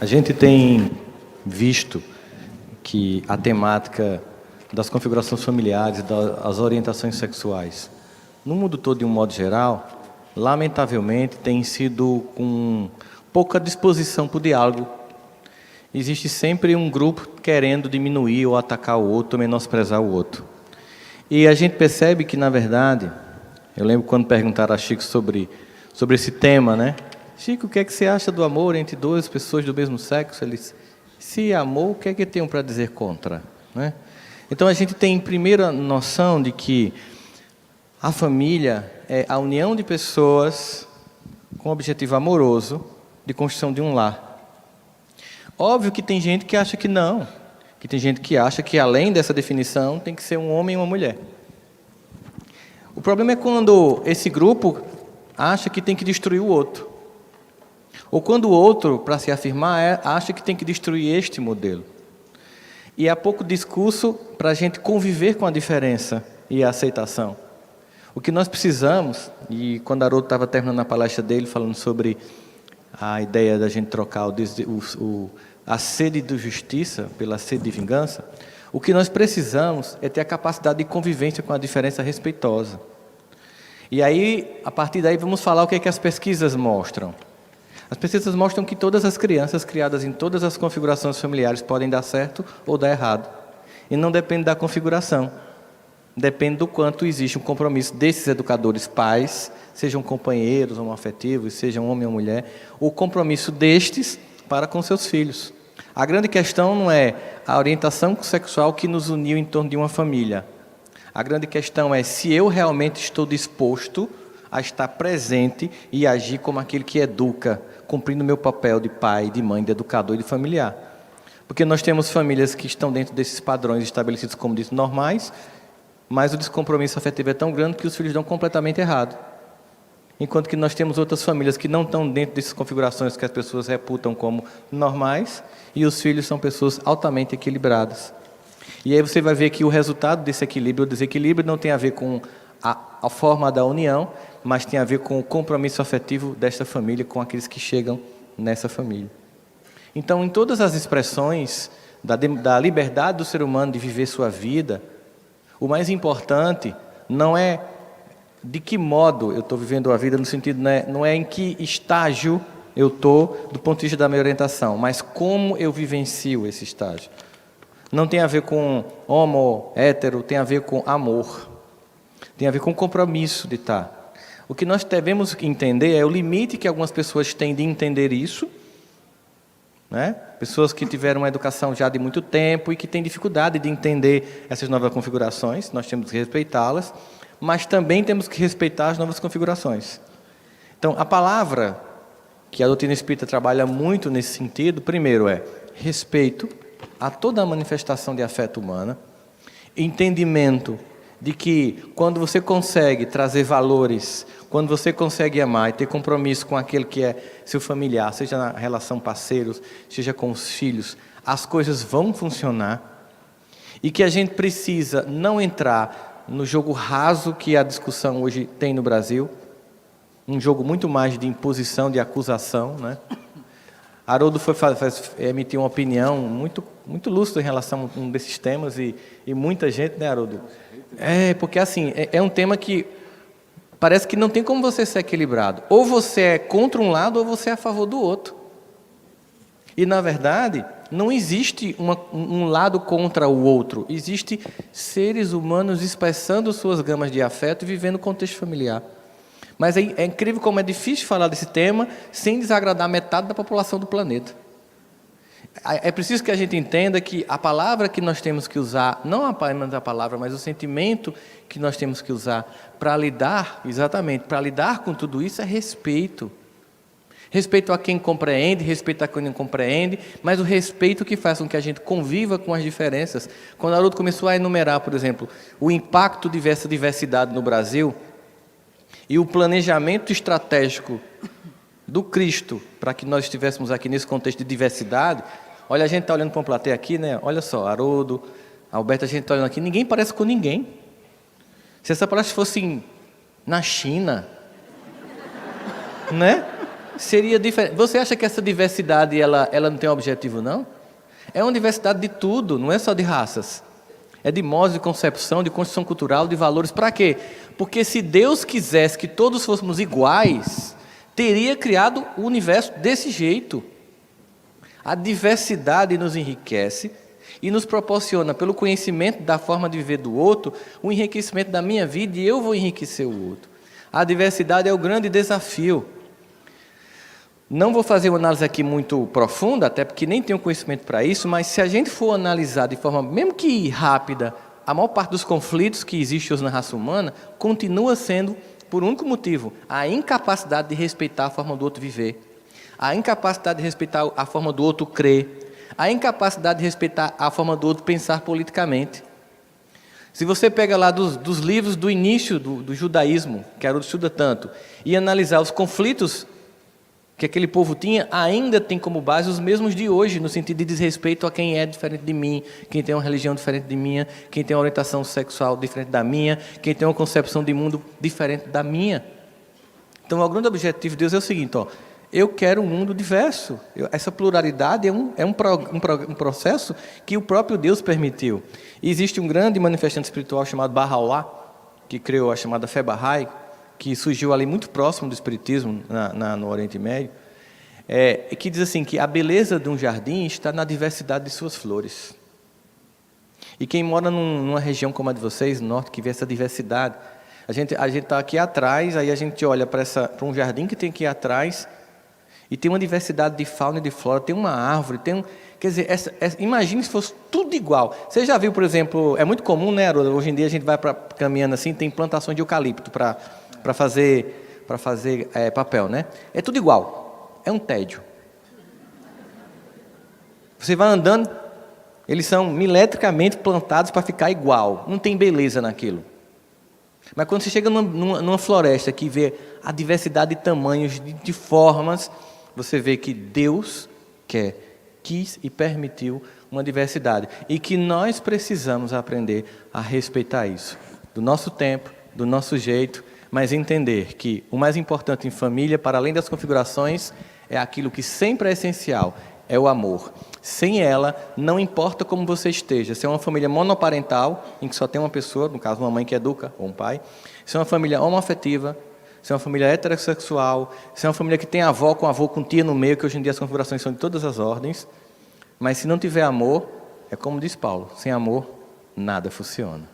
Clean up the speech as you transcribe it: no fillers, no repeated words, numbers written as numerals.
A gente tem visto que a temática das configurações familiares, das orientações sexuais, no mundo todo, de um modo geral, lamentavelmente, tem sido com pouca disposição para o diálogo. Existe sempre um grupo querendo diminuir ou atacar o outro, ou menosprezar o outro. E a gente percebe que, na verdade, eu lembro quando perguntaram a Chico sobre esse tema, né? Chico, o que é que você acha do amor entre duas pessoas do mesmo sexo? Ele disse, se amor, o que é que tem para dizer contra? Né? Então, a gente tem, primeiro, a noção de que a família é a união de pessoas com objetivo amoroso de construção de um lar. Óbvio que tem gente que acha que não, que tem gente que acha que, além dessa definição, tem que ser um homem e uma mulher. O problema é quando esse grupo acha que tem que destruir o outro. Ou quando o outro, para se afirmar, acha que tem que destruir este modelo. E há pouco discurso para a gente conviver com a diferença e a aceitação. O que nós precisamos, e quando Haroldo estava terminando a palestra dele, falando sobre a ideia da gente trocar a sede de justiça pela sede de vingança, o que nós precisamos é ter a capacidade de convivência com a diferença respeitosa. E aí, a partir daí, vamos falar o que é que as pesquisas mostram. As pesquisas mostram que todas as crianças criadas em todas as configurações familiares podem dar certo ou dar errado. E não depende da configuração. Depende do quanto existe um compromisso desses educadores pais, sejam companheiros homoafetivos, sejam homem ou mulher, o compromisso destes para com seus filhos. A grande questão não é a orientação sexual que nos uniu em torno de uma família. A grande questão é se eu realmente estou disposto a estar presente e agir como aquele que educa, cumprindo meu papel de pai, de mãe, de educador e de familiar. Porque nós temos famílias que estão dentro desses padrões estabelecidos, como disse, normais, mas o descompromisso afetivo é tão grande que os filhos dão completamente errado. Enquanto que nós temos outras famílias que não estão dentro dessas configurações que as pessoas reputam como normais, e os filhos são pessoas altamente equilibradas. E aí você vai ver que o resultado desse equilíbrio ou desequilíbrio não tem a ver com a forma da união, mas tem a ver com o compromisso afetivo desta família com aqueles que chegam nessa família. Então, em todas as expressões da liberdade do ser humano de viver sua vida, o mais importante não é de que modo eu estou vivendo a vida, no sentido, não é em que estágio eu estou do ponto de vista da minha orientação, mas como eu vivencio esse estágio. Não tem a ver com homo, hétero, tem a ver com amor. Tem a ver com compromisso de estar. O que nós devemos entender é o limite que algumas pessoas têm de entender isso, né? Pessoas que tiveram uma educação já de muito tempo e que têm dificuldade de entender essas novas configurações, nós temos que respeitá-las, mas também temos que respeitar as novas configurações. Então, a palavra que a doutrina espírita trabalha muito nesse sentido, primeiro é respeito a toda a manifestação de afeto humana, entendimento de que quando você consegue trazer valores, quando você consegue amar e ter compromisso com aquele que é seu familiar, seja na relação parceiros, seja com os filhos, as coisas vão funcionar, e que a gente precisa não entrar no jogo raso que a discussão hoje tem no Brasil, um jogo muito mais de imposição, de acusação, né? Haroldo emitiu uma opinião muito lúcida em relação a um desses temas, e muita gente, né, Haroldo? Porque assim, é um tema que parece que não tem como você ser equilibrado. Ou você é contra um lado, ou você é a favor do outro. E, na verdade, não existe um lado contra o outro. Existem seres humanos expressando suas gamas de afeto e vivendo o contexto familiar. Mas é incrível como é difícil falar desse tema sem desagradar metade da população do planeta. É preciso que a gente entenda que a palavra que nós temos que usar, não apenas a palavra, mas o sentimento que nós temos que usar para lidar, exatamente, para lidar com tudo isso é respeito. Respeito a quem compreende, respeito a quem não compreende, mas o respeito que faz com que a gente conviva com as diferenças. Quando Haroldo começou a enumerar, por exemplo, o impacto dessa diversidade no Brasil, e o planejamento estratégico do Cristo para que nós estivéssemos aqui nesse contexto de diversidade. Olha, a gente está olhando para uma plateia aqui, né? Olha só, Haroldo, Alberto, a gente está olhando aqui, ninguém parece com ninguém. Se essa palestra fosse na China, né? seria diferente. Você acha que essa diversidade ela não tem objetivo, não? É uma diversidade de tudo, não é só de raças. É de modos de concepção, de construção cultural, de valores. Para quê? Porque se Deus quisesse que todos fôssemos iguais, teria criado o universo desse jeito. A diversidade nos enriquece e nos proporciona, pelo conhecimento da forma de viver do outro, o enriquecimento da minha vida, e eu vou enriquecer o outro. A diversidade é o grande desafio. Não vou fazer uma análise aqui muito profunda, até porque nem tenho conhecimento para isso, mas se a gente for analisar de forma, mesmo que rápida, a maior parte dos conflitos que existem hoje na raça humana continua sendo, por um único motivo, a incapacidade de respeitar a forma do outro viver, a incapacidade de respeitar a forma do outro crer, a incapacidade de respeitar a forma do outro pensar politicamente. Se você pega lá dos livros do início do judaísmo, que Haroldo estuda tanto, e analisar os conflitos que aquele povo tinha, ainda tem como base os mesmos de hoje, no sentido de desrespeito a quem é diferente de mim, quem tem uma religião diferente de minha, quem tem uma orientação sexual diferente da minha, quem tem uma concepção de mundo diferente da minha. Então, o grande objetivo de Deus é o seguinte, eu quero um mundo diverso. Essa pluralidade é um processo que o próprio Deus permitiu. E existe um grande manifestante espiritual chamado Baha'u'lláh, que criou a chamada Fé Bahá'í, que surgiu ali muito próximo do espiritismo no Oriente Médio, que diz assim, que a beleza de um jardim está na diversidade de suas flores. E quem mora numa região como a de vocês, no norte, que vê essa diversidade, a gente está aqui atrás, aí a gente olha para um jardim que tem aqui atrás, e tem uma diversidade de fauna e de flora, tem uma árvore, quer dizer, imagine se fosse tudo igual. Você já viu, por exemplo, é muito comum, né, hoje em dia a gente vai caminhando assim, tem plantações de eucalipto para fazer papel, né? É tudo igual, é um tédio. Você vai andando, eles são milimetricamente plantados para ficar igual, não tem beleza naquilo. Mas quando você chega numa floresta que vê a diversidade de tamanhos, de formas, você vê que Deus quis e permitiu uma diversidade. E que nós precisamos aprender a respeitar isso. Do nosso tempo, do nosso jeito, mas entender que o mais importante em família, para além das configurações, é aquilo que sempre é essencial, é o amor. Sem ela, não importa como você esteja, se é uma família monoparental, em que só tem uma pessoa, no caso uma mãe que educa, ou um pai, se é uma família homoafetiva, se é uma família heterossexual, se é uma família que tem avó com tia no meio, que hoje em dia as configurações são de todas as ordens, mas se não tiver amor, é como diz Paulo, sem amor, nada funciona.